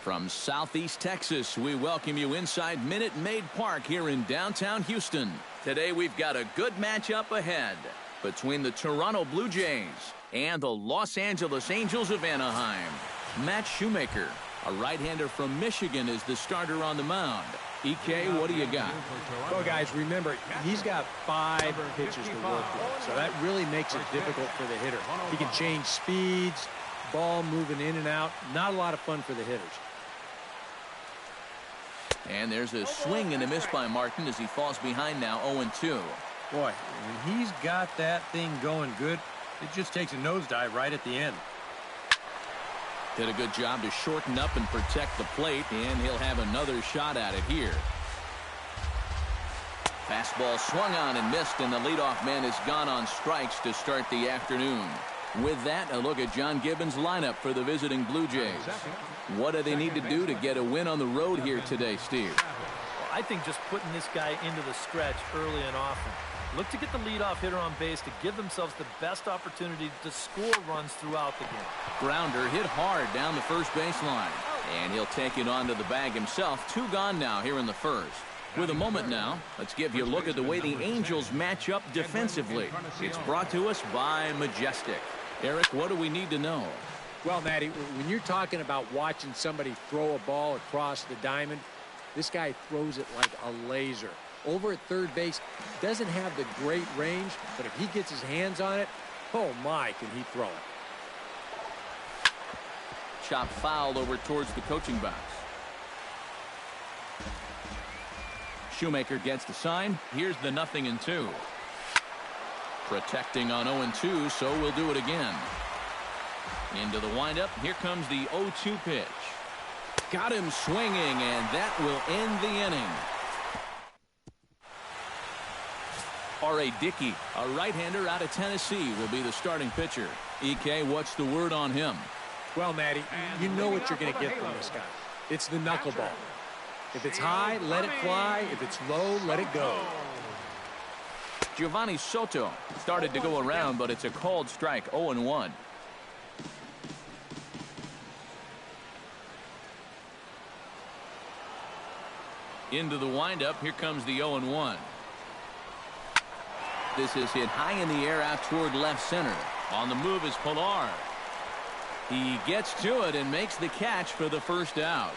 From Southeast Texas, we welcome you inside Minute Maid Park here in downtown Houston. Today we've got a good matchup ahead between the Toronto Blue Jays and the Los Angeles Angels of Anaheim. Matt Shoemaker, a right-hander from Michigan, is the starter on the mound. EK, what do you got? Well, guys, remember, he's got 5 pitches to work with, so that really makes it difficult for the hitter. He can change speeds, ball moving in and out. Not a lot of fun for the hitters. And there's a swing and a miss by Martin as he falls behind now 0-2. Boy, when he's got that thing going good, it just takes a nosedive right at the end. Did a good job to shorten up and protect the plate, and he'll have another shot at it here. Fastball swung on and missed, and the leadoff man is gone on strikes to start the afternoon. With that, a look at John Gibbons' lineup for the visiting Blue Jays. What do they need to do to get a win on the road here today, Steve? Well, I think just putting this guy into the stretch early and often. Look to get the leadoff hitter on base to give themselves the best opportunity to score runs throughout the game. Grounder hit hard down the first baseline, and he'll take it onto the bag himself. 2 gone now here in the first. With a moment now, let's give you a look at the way the Angels match up defensively. It's brought to us by Majestic. Eric, what do we need to know? Well, Matty, when you're talking about watching somebody throw a ball across the diamond, this guy throws it like a laser. Over at third base, doesn't have the great range, but if he gets his hands on it, oh my, can he throw it. Chop foul over towards the coaching box. Shoemaker gets the sign. Here's the 0-2. Protecting on 0-2, so we'll do it again. Into the windup. Here comes the 0-2 pitch. Got him swinging, and that will end the inning. R.A. Dickey, a right-hander out of Tennessee, will be the starting pitcher. EK, what's the word on him? Well, Matty, you know what you're going to get from this guy. It's the knuckleball. If it's high, let it fly. If it's low, let it go. Giovanni Soto started to go around, but it's a called strike, 0-1. Into the windup. Here comes the 0-1. This is hit high in the air out toward left center. On the move is Pilar. He gets to it and makes the catch for the first out.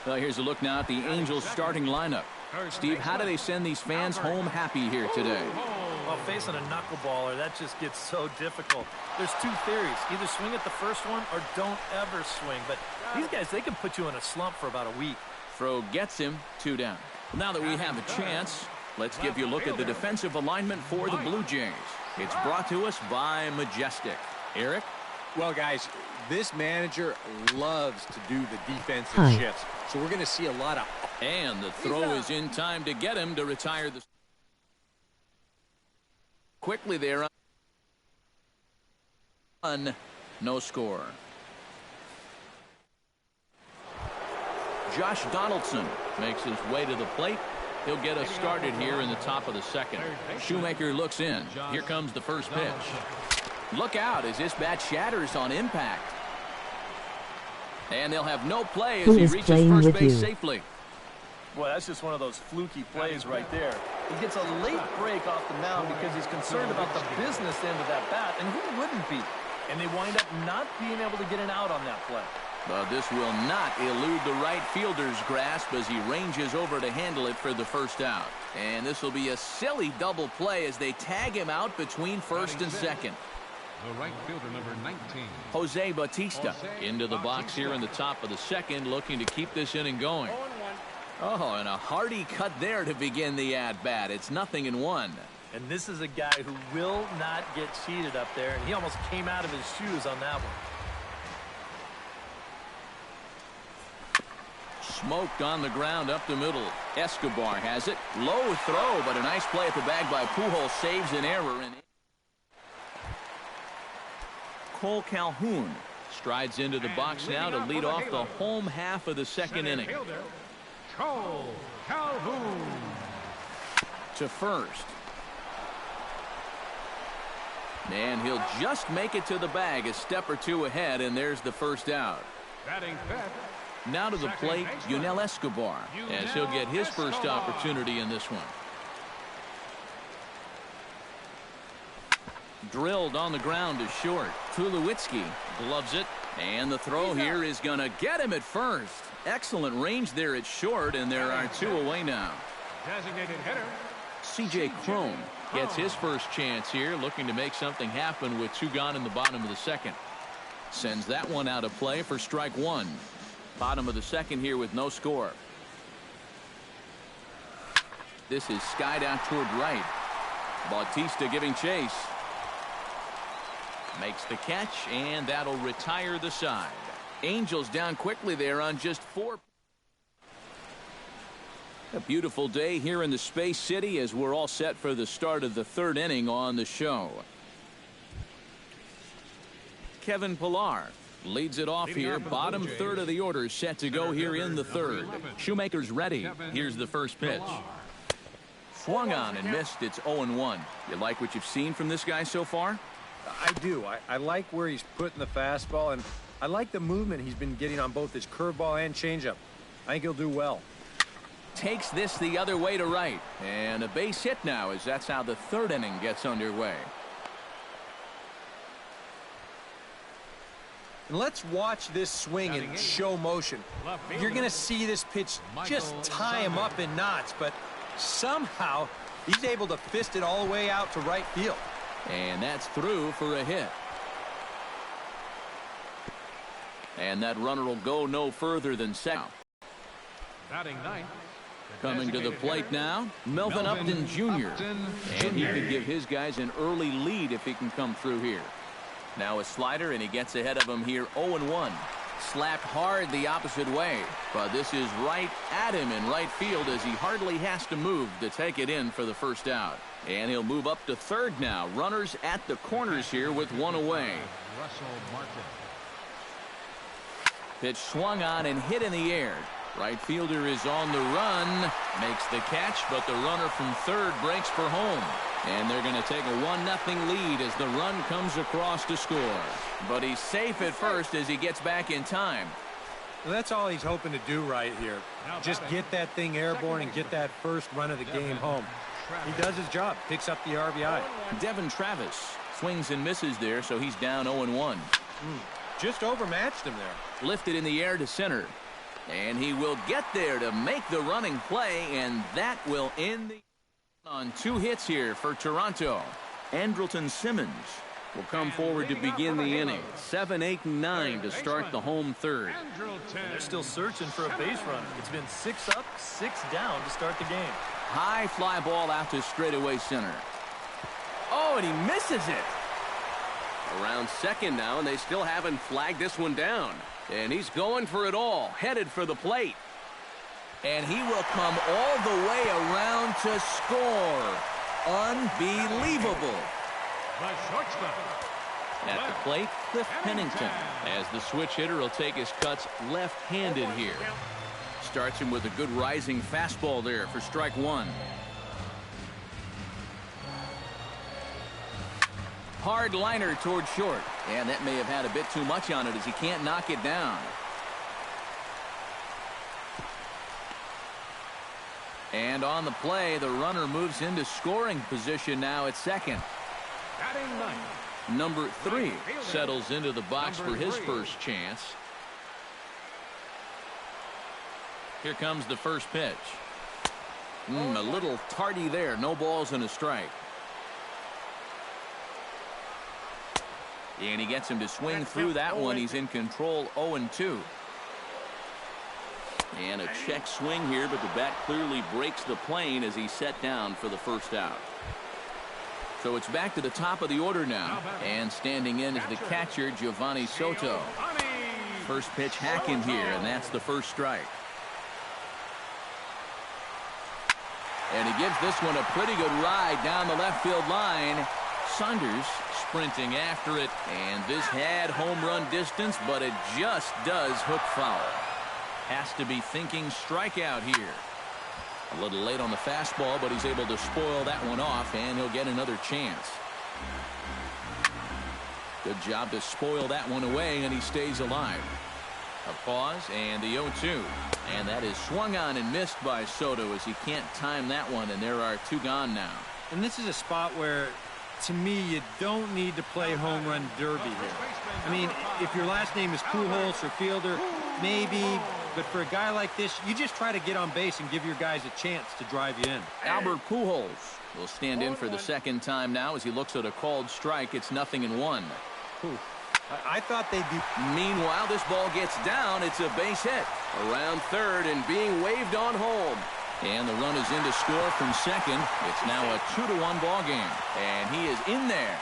Well, here's a look now at the Angels starting lineup. Steve, how do they send these fans home happy here today? Well, facing a knuckleballer, that just gets so difficult. There's 2 theories. Either swing at the first one or don't ever swing. But these guys, they can put you in a slump for about a week. Throw gets him. 2 down. Now that we have a chance, let's give you a look at the defensive alignment for the Blue Jays. It's brought to us by Majestic. Eric? Well, guys, this manager loves to do the defensive shifts. So we're going to see a lot of... And the throw is in time to get him to retire the... Quickly there. No score. Josh Donaldson makes his way to the plate. He'll get us started here in the top of the second. Shoemaker looks in. Here comes the first pitch. Look out as this bat shatters on impact. And they'll have no play as he reaches first base safely. Boy, that's just one of those fluky plays right there. He gets a late break off the mound because he's concerned about the business end of that bat, and who wouldn't be? And they wind up not being able to get an out on that play. But this will not elude the right fielder's grasp as he ranges over to handle it for the first out. And this will be a silly double play as they tag him out between first and second. The right fielder, number 19. Jose Bautista into the box here in the top of the second, looking to keep this inning going. Oh, and a hearty cut there to begin the at-bat. It's 0-1. And this is a guy who will not get cheated up there, and he almost came out of his shoes on that one. Smoked on the ground up the middle. Escobar has it. Low throw, but a nice play at the bag by Pujols saves an error. And Cole Calhoun strides into the box now to lead off the home half of the second inning. Cole Calhoun to first. And he'll just make it to the bag, a step or two ahead, and there's the first out. batting fifth, Now to the plate, Yunel Escobar, as he'll get his first opportunity in this one. Drilled on the ground to short. Tulowitzki gloves it, and the throw here is going to get him at first. Excellent range there at short, and there are two away now. Designated hitter. C.J. Cron gets his first chance here, looking to make something happen with two gone in the bottom of the second. Sends that one out of play for strike one. Bottom of the second here with no score. This is skied out toward right. Bautista giving chase. Makes the catch, and that'll retire the side. Angels down quickly there on just 4. A beautiful day here in the Space City as we're all set for the start of the third inning on the show. Kevin Pillar leads it off here. Bottom third of the order set to go here in the third. Shoemaker's ready. Here's the first pitch. Swung on and missed. It's 0-1. You like what you've seen from this guy so far? I do. I like where he's putting the fastball, and I like the movement he's been getting on both his curveball and changeup. I think he'll do well. Takes this the other way to right. And a base hit now, as that's how the third inning gets underway. And let's watch this swing in show motion. You're going to see this pitch just tie him up in knots, but somehow he's able to fist it all the way out to right field. And that's through for a hit. And that runner will go no further than second. Batting ninth. Coming to the plate now, Melvin Upton Jr. And he could give his guys an early lead if he can come through here. Now a slider, and he gets ahead of him here. 0-1. Slapped hard the opposite way. But this is right at him in right field as he hardly has to move to take it in for the first out. And he'll move up to third now. Runners at the corners here with one away. Russell Martin. Pitch swung on and hit in the air. Right fielder is on the run. Makes the catch, but the runner from third breaks for home. And they're going to take a 1-0 lead as the run comes across to score. But he's safe at first as he gets back in time. Well, that's all he's hoping to do right here. Just get that thing airborne and get that first run of the game home. He does his job, picks up the RBI. Devin Travis swings and misses there, so he's down 0-1. Just overmatched him there. Lifted in the air to center. And he will get there to make the running play, and that will end the on 2 hits here for Toronto. Andrelton Simmons will come forward to begin the inning. 7, 8, and 9 to start the home third. They're still searching for a base runner. It's been 6 up, 6 down to start the game. High fly ball out to straightaway center. Oh, and he misses it. Around second now, and they still haven't flagged this one down. And he's going for it all, headed for the plate. And he will come all the way around to score. Unbelievable. The shortstop. At the plate, Cliff Pennington, as the switch hitter will take his cuts left-handed here. Starts him with a good rising fastball there for strike one. Hard liner toward short, and that may have had a bit too much on it as he can't knock it down. And on the play, the runner moves into scoring position now at second. Batting ninth. Number 3 settles into the box for his first chance. Here comes the first pitch. A little tardy there. No balls and a strike. And he gets him to swing through that one. He's in control. 0-2. And a check swing here, but the bat clearly breaks the plane as he's set down for the first out. So it's back to the top of the order now. And standing in is the catcher, Giovanni Soto. First pitch hack in here, and that's the first strike. And he gives this one a pretty good ride down the left field line. Saunders sprinting after it, and this had home run distance, but it just does hook foul. Has to be thinking strikeout here. A little late on the fastball, but he's able to spoil that one off, and he'll get another chance. Good job to spoil that one away, and he stays alive. A pause and the 0-2. And that is swung on and missed by Soto as he can't time that one, and there are 2 gone now. And this is a spot where, to me, you don't need to play home run derby here. I mean, if your last name is Pujols or Fielder, maybe, but for a guy like this, you just try to get on base and give your guys a chance to drive you in. Albert Pujols will stand in for the second time now as he looks at a called strike. It's 0-1. I thought they'd be... Meanwhile, this ball gets down. It's a base hit. Around third and being waved on home. And the run is in to score from second. It's now a 2-1 ball game. And he is in there.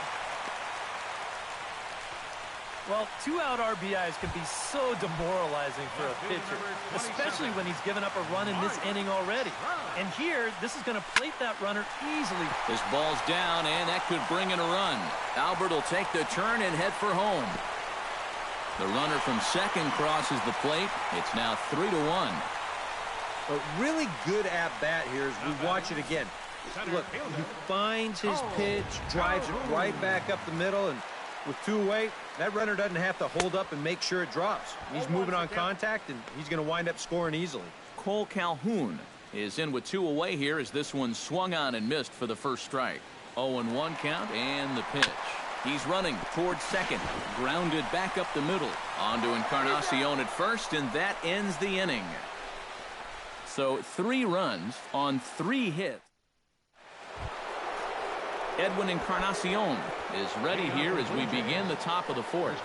Well, 2-out RBIs can be so demoralizing for a pitcher, especially when he's given up a run in this inning already. And here, this is going to plate that runner easily. This ball's down, and that could bring in a run. Albert will take the turn and head for home. The runner from second crosses the plate. It's now 3-1. A really good at-bat here as we watch it again. Look, he finds his pitch, drives it right back up the middle, and with 2 away, that runner doesn't have to hold up and make sure it drops. He's moving on contact, and he's going to wind up scoring easily. Cole Calhoun is in with 2 away here as this one swung on and missed for the first strike. 0-1 count and the pitch. He's running towards second. Grounded back up the middle. On to Encarnacion at first, and that ends the inning. So 3 runs on 3 hits. Edwin Encarnacion is ready here as we begin the top of the 4th.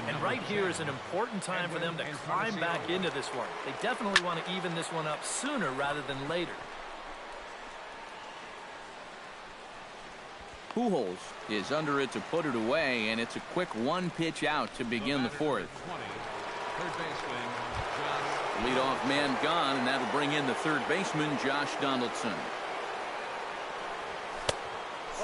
And right here is an important time for them to climb back into this one. They definitely want to even this one up sooner rather than later. Pujols is under it to put it away, and it's a quick 1 pitch out to begin the 4th. Leadoff man gone, and that'll bring in the third baseman, Josh Donaldson.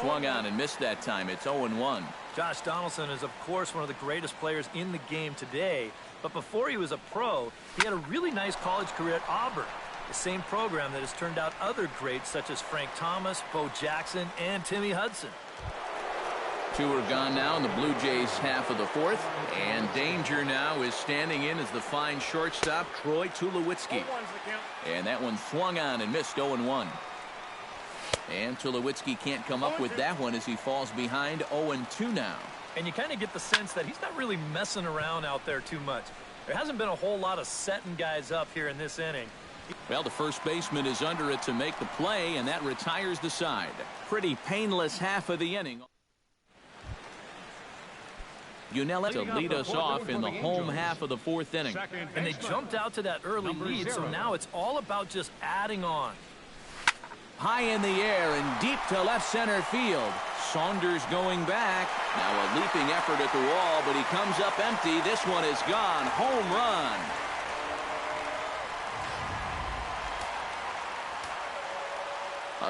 Swung on and missed that time. It's 0-1. Josh Donaldson is, of course, one of the greatest players in the game today. But before he was a pro, he had a really nice college career at Auburn, the same program that has turned out other greats such as Frank Thomas, Bo Jackson, and Timmy Hudson. 2 are gone now in the Blue Jays half of the 4th. And danger now is standing in as the fine shortstop, Troy Tulowitzki. And that one swung on and missed 0-1. And Tulowitzki can't come up with that one as he falls behind 0-2 now. And you kind of get the sense that he's not really messing around out there too much. There hasn't been a whole lot of setting guys up here in this inning. Well, the first baseman is under it to make the play, and that retires the side. Pretty painless half of the inning. Yunel to lead us off in the home half of the 4th inning. And they jumped out to that early lead, so now it's all about just adding on. High in the air and deep to left center field. Saunders going back. Now a leaping effort at the wall, but he comes up empty. This one is gone. Home run.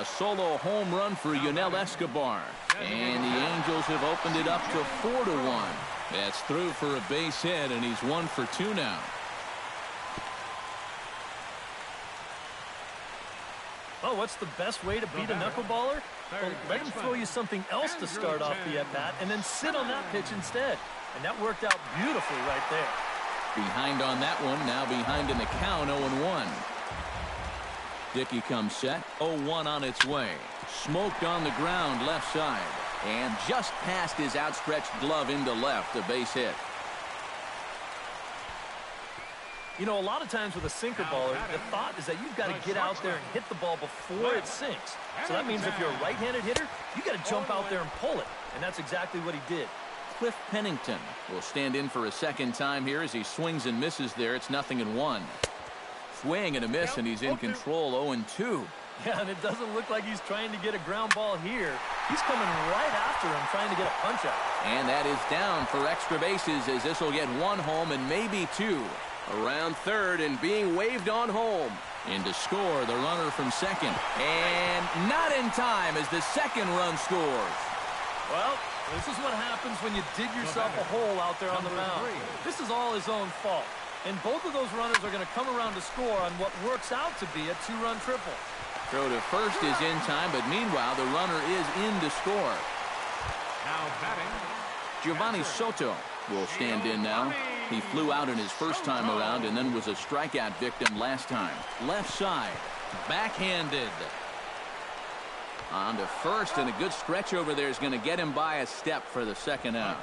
A solo home run for Yunel Escobar. And the Angels have opened it up to 4-1. That's through for a base hit, and he's 1 for 2 now. Oh, what's the best way to beat a knuckleballer? Well, let him throw you something else to start off the at-bat and then sit on that pitch instead. And that worked out beautifully right there. Behind on that one, now behind in the count, 0-1. Dickey comes set, 0-1 on its way. Smoked on the ground left side. And just past his outstretched glove into left, a base hit. You know, a lot of times with a sinker baller, the thought is that you've got to get out there and hit the ball before it sinks. So that means if you're a right-handed hitter, you got to jump out there and pull it. And that's exactly what he did. Cliff Pennington will stand in for a second time here as he swings and misses there. It's 0-1. Swing and a miss, and he's in control, 0-2. Yeah, and it doesn't look like he's trying to get a ground ball here. He's coming right after him, trying to get a punch out. And that is down for extra bases as this will get 1 home and maybe 2. Around third and being waved on home. In to score, the runner from second. And not in time as the second run scores. Well, this is what happens when you dig yourself a hole out there on the mound. This is all his own fault. And both of those runners are going to come around to score on what works out to be a 2-run triple. Throw to first is in time, but meanwhile, the runner is in to score. Now batting, Giovanni Soto will stand in now. He flew out in his first time around and then was a strikeout victim last time. Left side, backhanded. On to first, and a good stretch over there is going to get him by a step for the second out.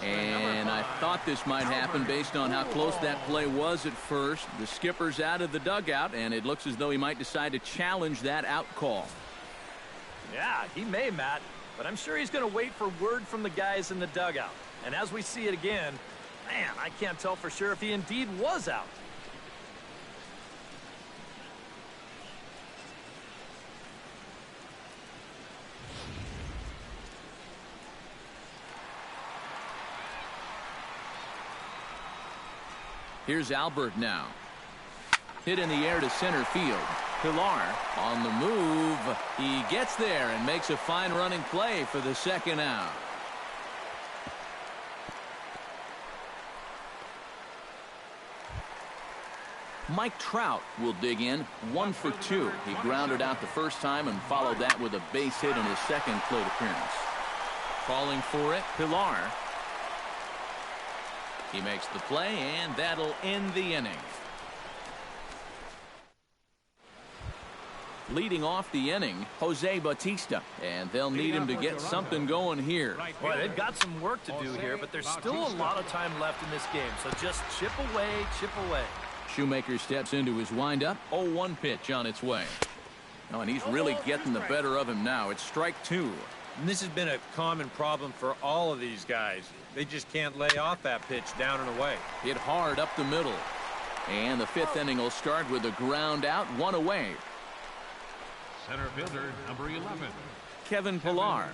And I thought this might happen based on how close that play was at first. The skipper's out of the dugout, and it looks as though he might decide to challenge that out call. Yeah, he may, Matt, but I'm sure he's going to wait for word from the guys in the dugout. And as we see it again, man, I can't tell for sure if he indeed was out. Here's Albert now. Hit in the air to center field. Pilar on the move. He gets there and makes a fine running play for the second out. Mike Trout will dig in 1 for 2. He grounded out the first time and followed that with a base hit in his second plate appearance. Calling for it, Pilar. He makes the play, and that'll end the inning. Leading off the inning, Jose Bautista, and they'll need him to get something going here. Boy, they've got some work to do here, but there's still a lot of time left in this game, so just chip away, chip away. Shoemaker steps into his windup. 0-1 pitch on its way. Oh, and he's really getting the better of him now. It's strike 2. And this has been a common problem for all of these guys. They just can't lay off that pitch down and away. Hit hard up the middle. And the 5th inning will start with a ground out, 1 away. Center fielder, number 11. Kevin Pilar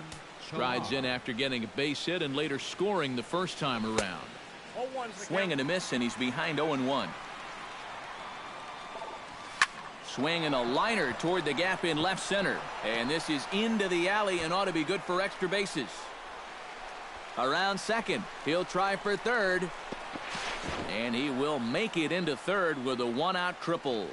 strides in after getting a base hit and later scoring the first time around. Swing and a miss, and he's behind 0-1. Swing and a liner toward the gap in left center. And this is into the alley and ought to be good for extra bases. Around second. He'll try for third. And he will make it into third with a 1-out triple.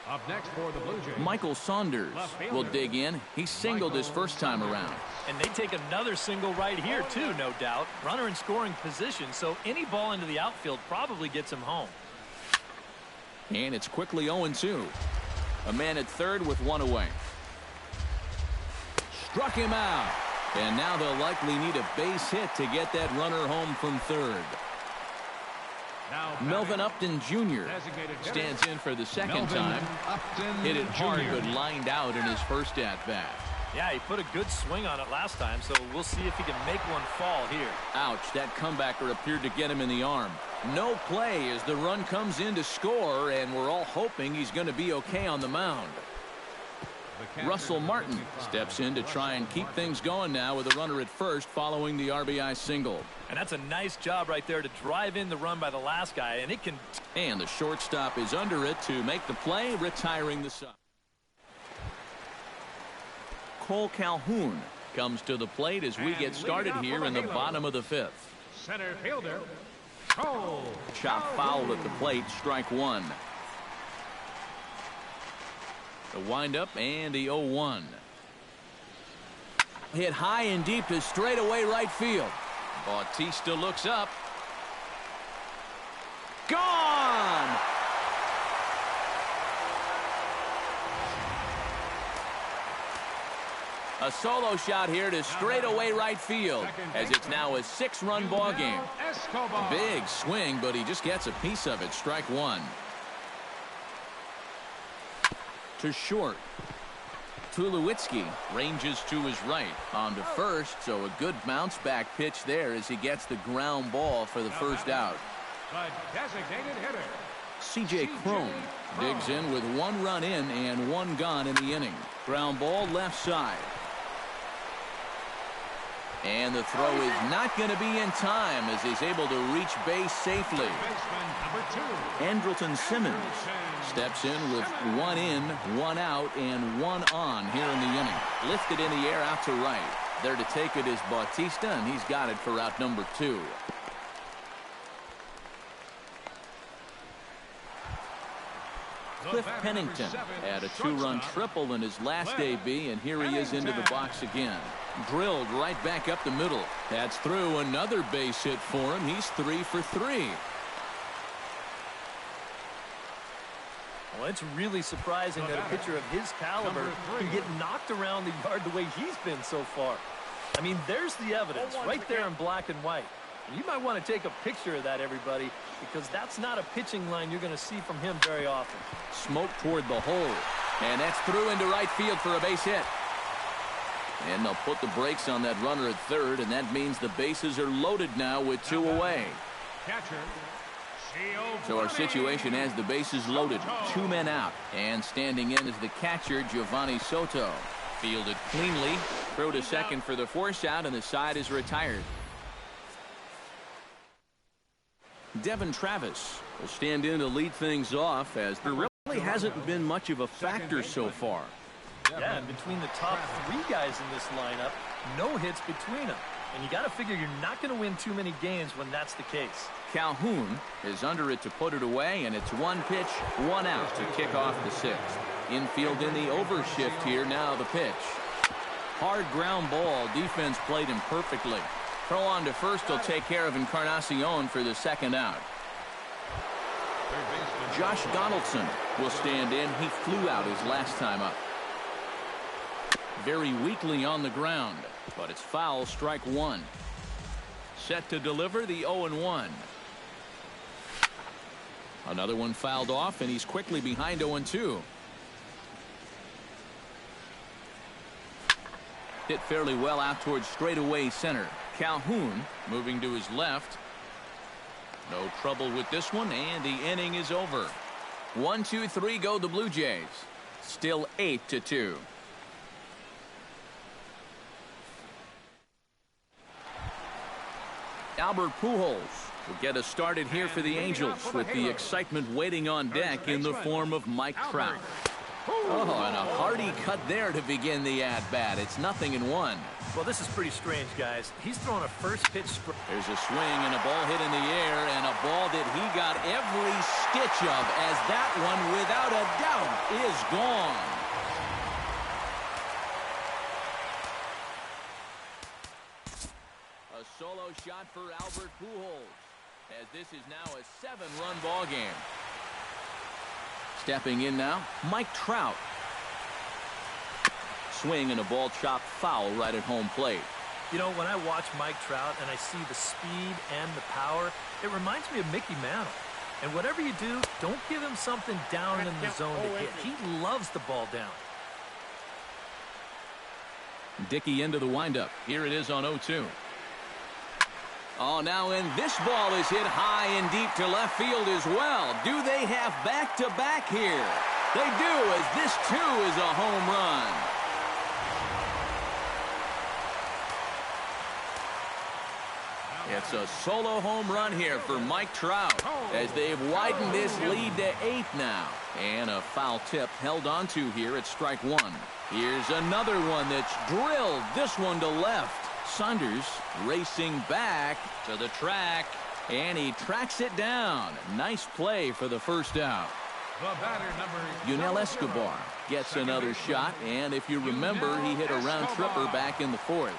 Up next for the Blue Jays, Michael Saunders will dig in. He singled his first time around. And they take another single right here, too, no doubt. Runner in scoring position, so any ball into the outfield probably gets him home. And it's quickly 0-2. A man at third with 1 away. Struck him out. And now they'll likely need a base hit to get that runner home from third. now Melvin Upton Jr. designated hitter, stands in for the second Melvin time. Upton Hit it hard Jr. but lined out in his first at-bat. Yeah, he put a good swing on it last time, so we'll see if he can make one fall here. Ouch, that comebacker appeared to get him in the arm. No play as the run comes in to score, and we're all hoping he's going to be okay on the mound. Russell Martin steps in to try and keep things going now with a runner at first following the RBI single. And that's a nice job right there to drive in the run by the last guy, and it can... And the shortstop is under it to make the play, retiring the side. Cole Calhoun comes to the plate as we get started here in the bottom of the 5th. Center fielder, Cole. Chop foul at the plate, strike 1. The windup and the 0-1. Hit high and deep to straightaway right field. Bautista looks up. Gone! A solo shot here to straightaway right field as it's now a 6-run ball game. Escobar. Big swing, but he just gets a piece of it. Strike 1. To short. Tulowitzki ranges to his right. On to first, so a good bounce back pitch there as he gets the ground ball for the first out. The designated hitter, C.J. Cron digs in with 1 run in and 1 gone in the inning. Ground ball left side. And the throw is not going to be in time as he's able to reach base safely. baseman number 2. Andrelton Simmons steps in with 1 in, 1 out, and 1 on here in the inning. Lifted in the air out to right. There to take it is Bautista, and he's got it for out number 2. Cliff Pennington had a 2-run triple in his last AB, and here he is into the box again. Drilled right back up the middle. That's through. Another base hit for him. He's 3 for 3. Well, it's really surprising that a pitcher of his caliber can get knocked around the yard the way he's been so far. I mean, there's the evidence right there in black and white. And you might want to take a picture of that, everybody, because that's not a pitching line you're going to see from him very often. Smoke toward the hole. And that's through into right field for a base hit. And they'll put the brakes on that runner at third, and that means the bases are loaded now with 2 away. Catcher, So our situation has the bases loaded, 2 men out, and standing in is the catcher, Giovanni Soto. Fielded cleanly, throw to second for the force out, and the side is retired. Devin Travis will stand in to lead things off, as there really hasn't been much of a factor so far. Yeah, and between the top 3 guys in this lineup, no hits between them. And you got to figure you're not going to win too many games when that's the case. Calhoun is under it to put it away, and it's 1 pitch, 1 out to kick off the 6th. Infield in the overshift here. Now the pitch. Hard ground ball. Defense played him perfectly. Throw on to first will take care of Encarnacion for the 2nd out. Josh Donaldson will stand in. He flew out his last time up. Very weakly on the ground, but it's foul, strike 1. Set to deliver the 0-1. Another one fouled off, and he's quickly behind 0-2. Hit fairly well out towards straightaway center. Calhoun moving to his left. No trouble with this one, and the inning is over. 1, 2, 3 go the Blue Jays. Still 8-2. Albert Pujols will get us started here for the Angels, with the excitement waiting on deck in the form of Mike Trout. Oh, and a hearty cut there to begin the at-bat. It's 0-1. Well, this is pretty strange, guys. He's throwing a first pitch. There's a swing and a ball hit in the air, and a ball that he got every stitch of, as that one, without a doubt, is gone. A solo shot for Albert Pujols, as this is now a 7-run ball game. Stepping in now, Mike Trout. Swing and a ball chopped foul right at home plate. You know, when I watch Mike Trout and I see the speed and the power, it reminds me of Mickey Mantle. And whatever you do, don't give him something down in the zone to hit. He loves the ball down. Dickey into the windup. Here it is on 0-2. Oh, now and this ball is hit high and deep to left field as well. Do they have back-to-back here? They do, as this too is a home run. It's a solo home run here for Mike Trout, as they've widened this lead to 8 now. And a foul tip held onto here at strike 1. Here's another one that's drilled, this one to left. Saunders racing back to the track, and he tracks it down. Nice play for the first out. Yunel Escobar gets another shot, and if you remember, he hit a round tripper back in the 4th.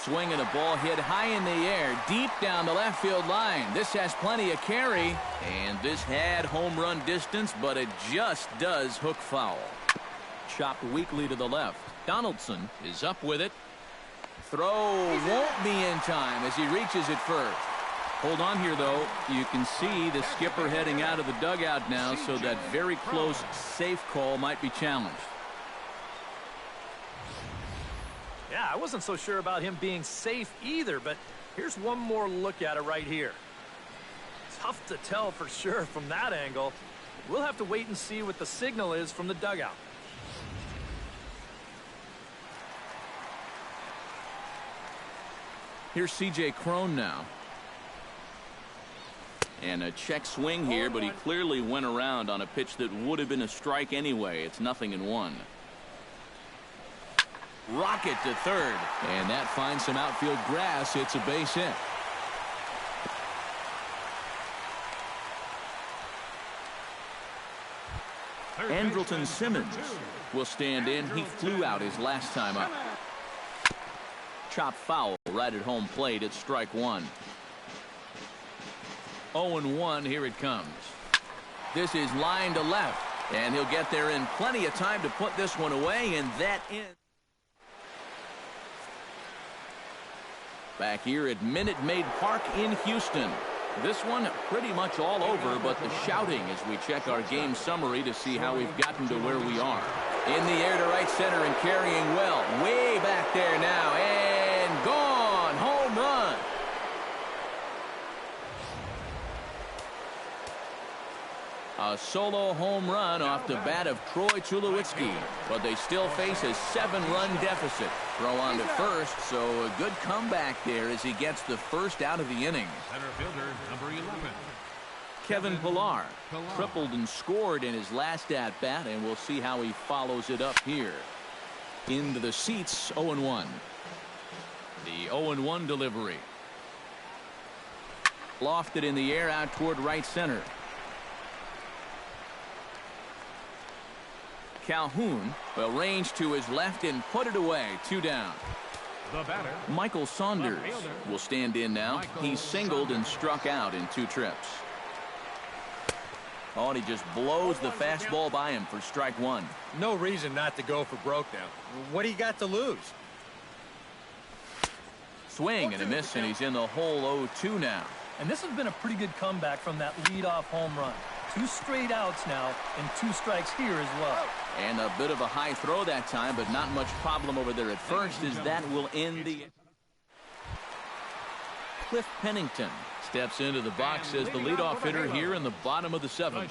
Swing and a ball hit high in the air, deep down the left field line. This has plenty of carry, and this had home run distance, but it just does hook foul. Chopped weakly to the left. Donaldson is up with it. Throw won't be in time as he reaches it first. Hold on here, though. You can see the skipper heading out of the dugout now, so that very close safe call might be challenged. Yeah, I wasn't so sure about him being safe either, but here's one more look at it right here. Tough to tell for sure from that angle. We'll have to wait and see what the signal is from the dugout. Here's C.J. Cron now. And a check swing here, but he clearly went around on a pitch that would have been a strike anyway. It's 0-1. Rocket to third, and that finds some outfield grass. It's a base hit. Andrelton Simmons will stand in. He flew out his last time up. Chop foul right at home plate at strike 1. 0-1. Here it comes. This is line to left. And he'll get there in plenty of time to put this one away, and that ends. Back here at Minute Maid Park in Houston. This one pretty much all over, but the shouting as we check our game summary to see how we've gotten to where we are. In the air to right center and carrying well. Way back there now, and gone. Home run. A solo home run off the bat of Troy Tulowitzki, but they still face a 7-run deficit. Throw on to first, so a good comeback there as he gets the first out of the inning. Center fielder, number 11. Kevin Pillar tripled and scored in his last at-bat, and we'll see how he follows it up here. Into the seats, 0-1. The 0-1 delivery. Lofted in the air out toward right center. Calhoun will range to his left and put it away. 2 down. The batter, Michael Saunders will stand in now. He's singled and struck out in 2 trips. Oh, and he just blows the fastball by him for strike 1. No reason not to go for broke now. What do you got to lose? Swing and a miss, and he's in the hole 0-2 now. And this has been a pretty good comeback from that leadoff home run. 2 straight outs now and 2 strikes here as well. And a bit of a high throw that time, but not much problem over there at first, as that will end the... Cliff Pennington steps into the box as the leadoff hitter here in the bottom of the 7th.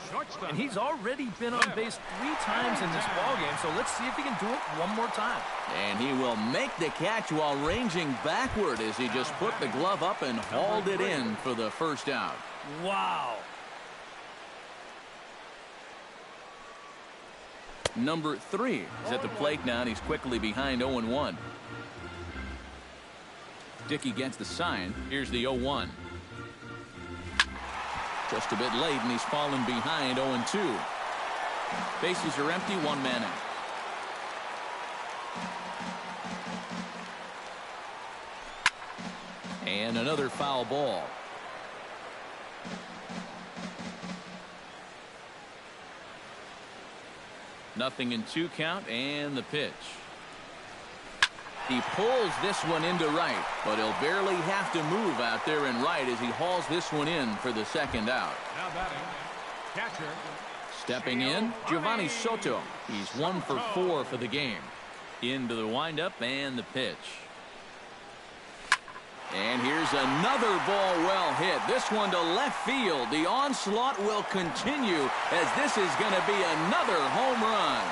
And he's already been on base 3 times in this ballgame, so let's see if he can do it one more time. And he will make the catch while ranging backward as he just put the glove up and hauled it in for the first out. Wow. Number 3 is at the plate now, and he's quickly behind 0-1. Dickey gets the sign. Here's the 0-1. Just a bit late, and he's fallen behind 0-2. Bases are empty, 1 man out. And another foul ball. Nothing in 2 count, and the pitch. He pulls this one into right, but he'll barely have to move out there in right as he hauls this one in for the second out. Now batting, catcher. Stepping in, Giovanni Soto. He's 1 for 4 for the game. Into the windup and the pitch. And here's another ball well hit. This one to left field. The onslaught will continue as this is going to be another home run.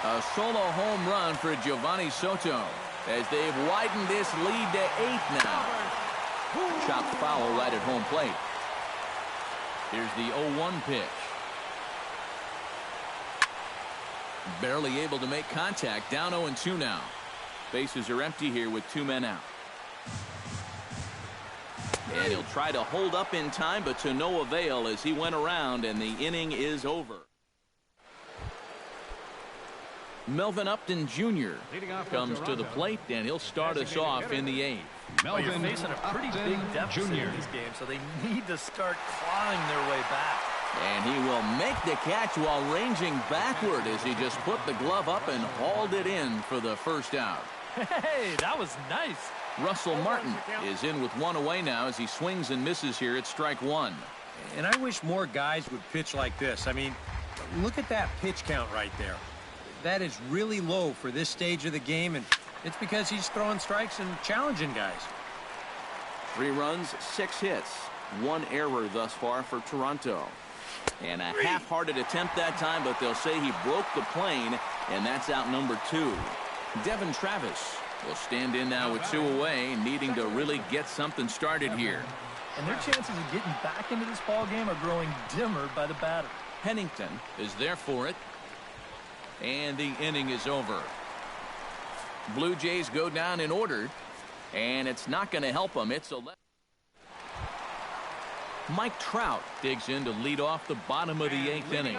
A solo home run for Giovanni Soto as they've widened this lead to 8 now. Chopped foul right at home plate. Here's the 0-1 pitch. Barely able to make contact. Down 0-2 now. Bases are empty here with 2 men out. And he'll try to hold up in time, but to no avail as he went around and the inning is over. Melvin Upton Jr. comes to the plate, and he'll start us off in the 8th. Well, you're facing a pretty big deficit in these games, so they need to start clawing their way back. And he will make the catch while ranging backward as he just put the glove up and hauled it in for the first out. Hey, that was nice. Russell Martin is in with 1 away now as he swings and misses here at strike 1. And I wish more guys would pitch like this. I mean, look at that pitch count right there. That is really low for this stage of the game, and it's because he's throwing strikes and challenging guys. 3 runs, 6 hits, 1 error thus far for Toronto. And a half-hearted attempt that time, but they'll say he broke the plane, and that's out number 2. Devin Travis will stand in now with 2 away, needing to really get something started here. And their chances of getting back into this ball game are growing dimmer by the batter. Pennington is there for it. And the inning is over. Blue Jays go down in order, and it's not going to help them. It's a Mike Trout digs in to lead off the bottom of the eighth inning.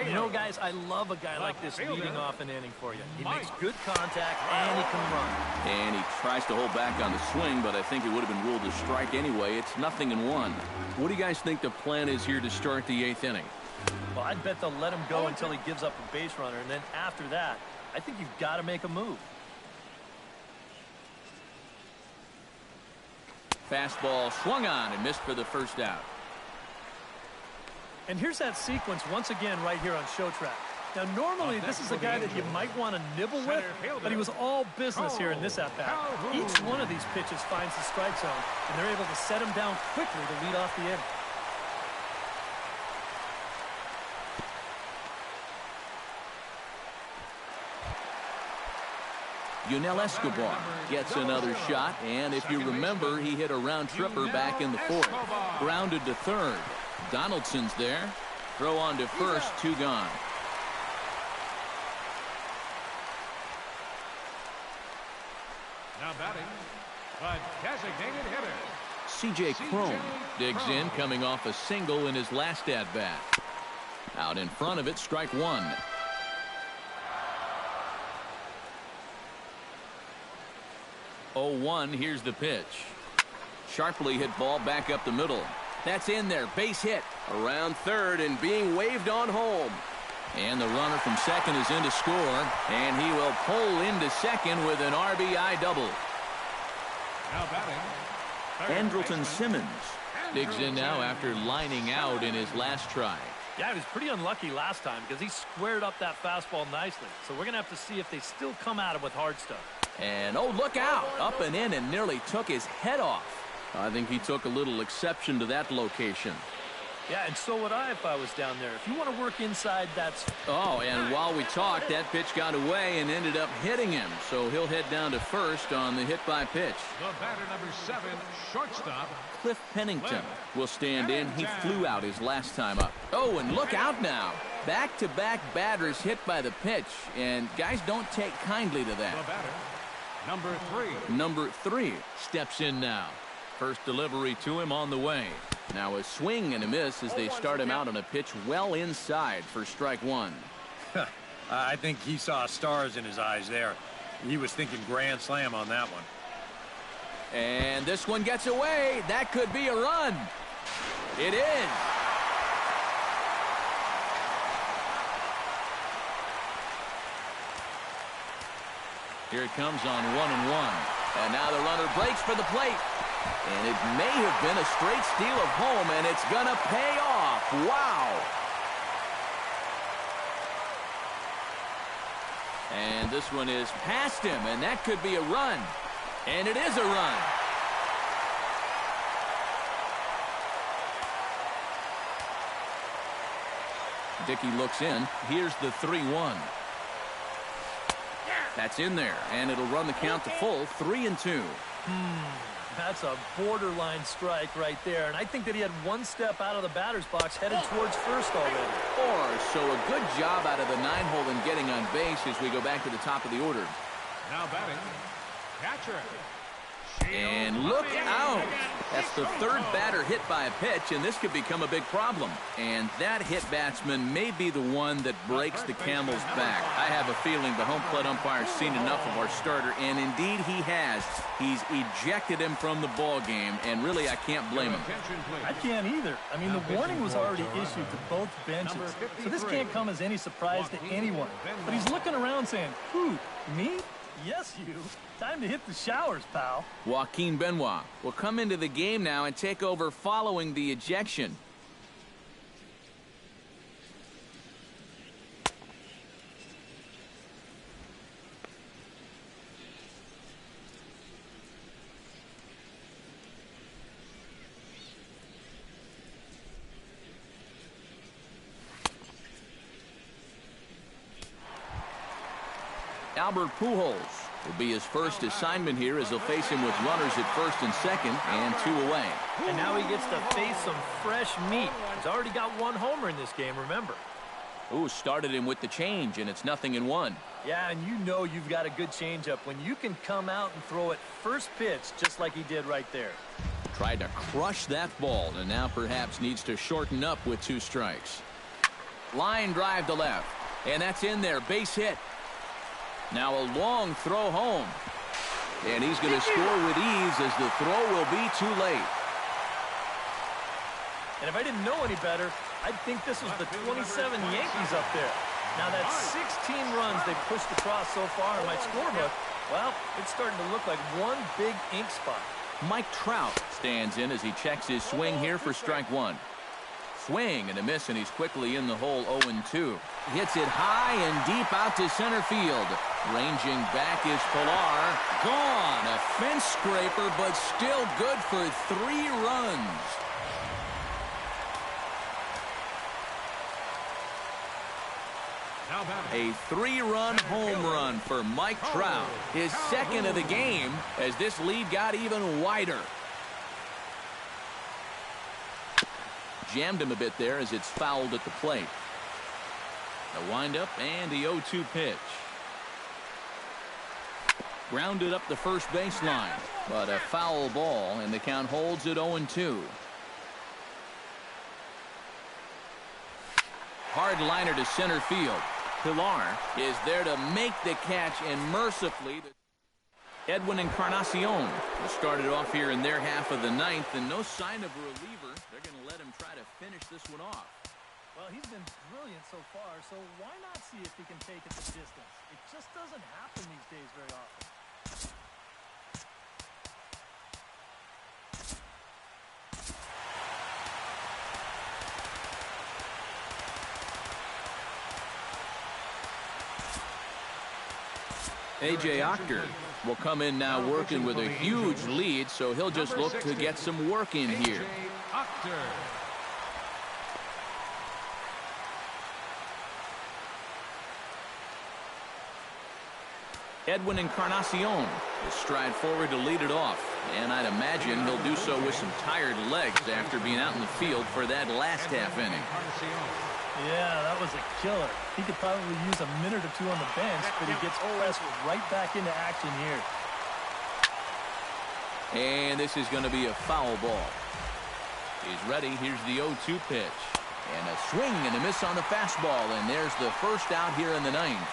You know, guys, I love a guy like this leading off an inning for you. He makes good contact, and he can run. And he tries to hold back on the swing, but I think it would have been ruled a strike anyway. It's 0-1. What do you guys think the plan is here to start the eighth inning? Well, I'd bet they'll let him go until he gives up a base runner, and then after that, I think you've got to make a move. Fastball swung on and missed for the first out. And here's that sequence once again right here on Show Track. Now, normally this is a guy that you might want to nibble with, but he was all business here in this at-bat. Each one of these pitches finds the strike zone, and they're able to set him down quickly to lead off the inning. Yunel Escobar gets another shot, and if you remember, he hit a round tripper back in the fourth. Grounded to third. Donaldson's there. Throw on to first, 2 gone. Now batting, the designated hitter. C.J. Cron digs in, coming off a single in his last at-bat. Out in front of it, strike 1. 0-1, here's the pitch. Sharply hit ball back up the middle. That's in there, base hit. Around third and being waved on home. And the runner from second is in to score. And he will pull into second with an RBI double. Now batting, Andrelton Simmons digs in now after lining out in his last try. Yeah, he was pretty unlucky last time because he squared up that fastball nicely. So we're going to have to see if they still come at him with hard stuff. And, oh, look out. Up and in and nearly took his head off. I think he took a little exception to that location. Yeah, and so would I if I was down there. If you want to work inside, that's... Oh, and while we talked, that pitch got away and ended up hitting him. So he'll head down to first on the hit by pitch. the batter number 7, shortstop. Cliff Pennington will stand in. He flew out his last time up. Oh, and look out now. Back-to-back batters hit by the pitch. And guys don't take kindly to The that. batter, number 3. Number 3 steps in now. First delivery to him on the way. Now a swing and a miss as they start him out on a pitch well inside for strike 1. I think he saw stars in his eyes there. He was thinking grand slam on that one. And this one gets away. That could be a run. It is. Here it comes on 1-1. And now the runner breaks for the plate. And it may have been a straight steal of home, and it's going to pay off. Wow. And this one is past him, and that could be a run. And it is a run. Dickey looks in. Here's the 3-1. That's in there, and it'll run the count to full, 3-2. That's a borderline strike right there. And I think that he had one step out of the batter's box headed towards first already. So a good job out of the 9-hole in getting on base as we go back to the top of the order. Now batting, catcher. And look out. That's the third batter hit by a pitch, and this could become a big problem. And that hit batsman may be the one that breaks the camel's back. I have a feeling the home plate umpire's seen enough of our starter, and indeed he has. He's ejected him from the ball game, and really I can't blame him. I can't either. I mean, the warning was already issued to both benches, so this can't come as any surprise to anyone. But he's looking around saying, who, me? Yes, you. Time to hit the showers, pal. Joaquin Benoit will come into the game now and take over following the ejection. Albert Pujols will be his first assignment here as he'll face him with runners at first and second and 2 away. And now he gets to face some fresh meat. He's already got 1 homer in this game, remember. Ooh, started him with the change, and it's 0-1. Yeah, and you know you've got a good changeup when you can come out and throw it first pitch just like he did right there. Tried to crush that ball, and now perhaps needs to shorten up with 2 strikes. Line drive to left, and that's in there. Base hit. Now a long throw home. And he's going to score with ease as the throw will be too late. And if I didn't know any better, I'd think this was the 27 Yankees up there. Now that's 16 runs they've pushed across so far in my scorebook. Well, it's starting to look like one big ink spot. Mike Trout stands in as he checks his swing here for strike 1. Swing and a miss, and he's quickly in the hole 0-2. Hits it high and deep out to center field. Ranging back is Pilar. Gone. A fence scraper, but still good for 3 runs. A 3-run home run for Mike Trout. His second of the game as this lead got even wider. Jammed him a bit there as it's fouled at the plate. The windup and the 0-2 pitch. Grounded up the first baseline, but a foul ball, and the count holds at 0-2. Hard liner to center field. Pilar is there to make the catch, and mercifully Edwin Encarnacion started off here in their half of the 9th, and no sign of a reliever. They're going to let him try to finish this one off. Well, he's been brilliant so far, so why not see if he can take it the distance? It just doesn't happen these days very often. A.J. Ochter will come in now working with a huge lead, so he'll just look to get some work in here. Edwin Encarnacion will stride forward to lead it off, and I'd imagine he'll do so with some tired legs after being out in the field for that last half inning. Yeah, that was a killer. He could probably use a minute or 2 on the bench, but he gets pressed right back into action here. And this is going to be a foul ball. He's ready. Here's the 0-2 pitch. And a swing and a miss on the fastball, and there's the first out here in the 9th.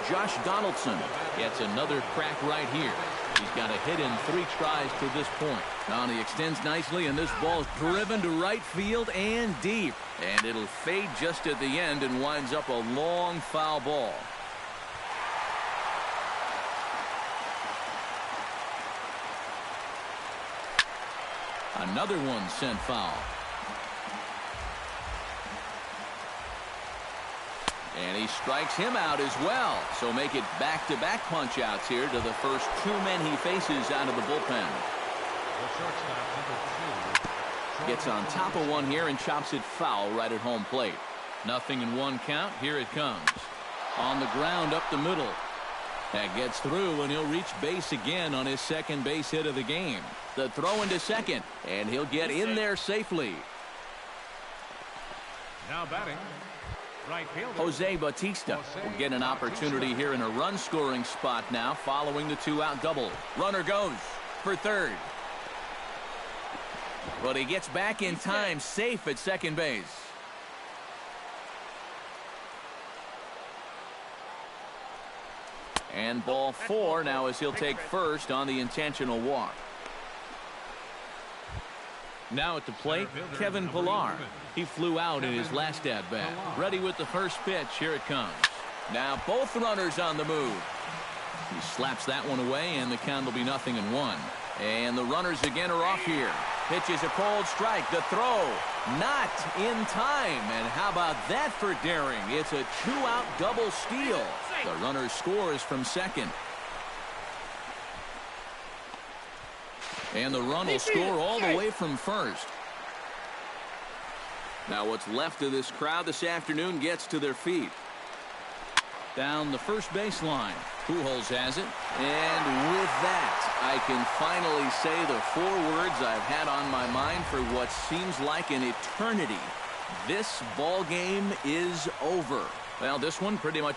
Josh Donaldson gets another crack right here. He's got a hit in 3 tries to this point. Now he extends nicely, and this ball's driven to right field and deep. And it'll fade just at the end and winds up a long foul ball. Another one sent foul. And he strikes him out as well. So make it back-to-back punch-outs here to the first 2 men he faces out of the bullpen. Gets on top of one here and chops it foul right at home plate. 0-1 count. Here it comes. On the ground up the middle. That gets through, and he'll reach base again on his second base hit of the game. The throw into second, and he'll get in there safely. Now batting, right fielder Jose Bautista will get an opportunity here in a run-scoring spot now following the 2-out double. Runner goes for third. But he gets back in time, safe at second base. And ball 4 now as he'll take first on the intentional walk. Now at the plate, Kevin Pilar. He flew out in his last at-bat. Ready with the first pitch. Here it comes. Now both runners on the move. He slaps that one away, and the count will be 0-1. And the runners again are off here. Pitches a cold strike. The throw not in time. And how about that for daring? It's a 2-out double steal. The runner scores from second. And the run will score all the way from first. Now what's left of this crowd this afternoon gets to their feet. Down the first baseline. Pujols has it. And with that, I can finally say the 4 words I've had on my mind for what seems like an eternity. This ball game is over. Well, this one pretty much